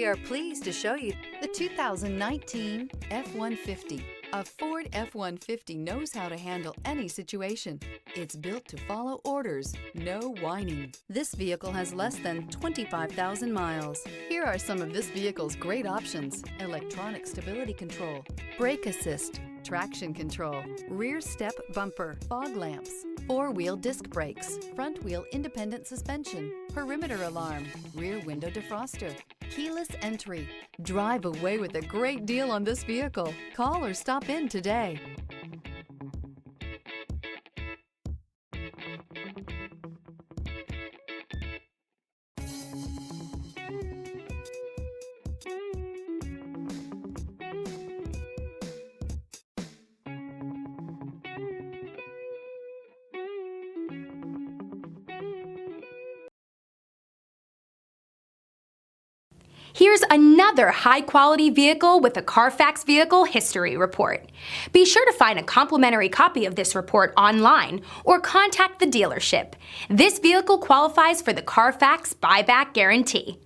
We are pleased to show you the 2019 F-150. A Ford F-150 knows how to handle any situation. It's built to follow orders, no whining. This vehicle has less than 25,000 miles. Here are some of this vehicle's great options: electronic stability control, brake assist, traction control, rear step bumper, fog lamps, four-wheel disc brakes, front wheel independent suspension, perimeter alarm, rear window defroster, keyless entry. Drive away with a great deal on this vehicle. Call or stop in today. Here's another high-quality vehicle with a Carfax Vehicle History Report. Be sure to find a complimentary copy of this report online or contact the dealership. This vehicle qualifies for the Carfax Buyback Guarantee.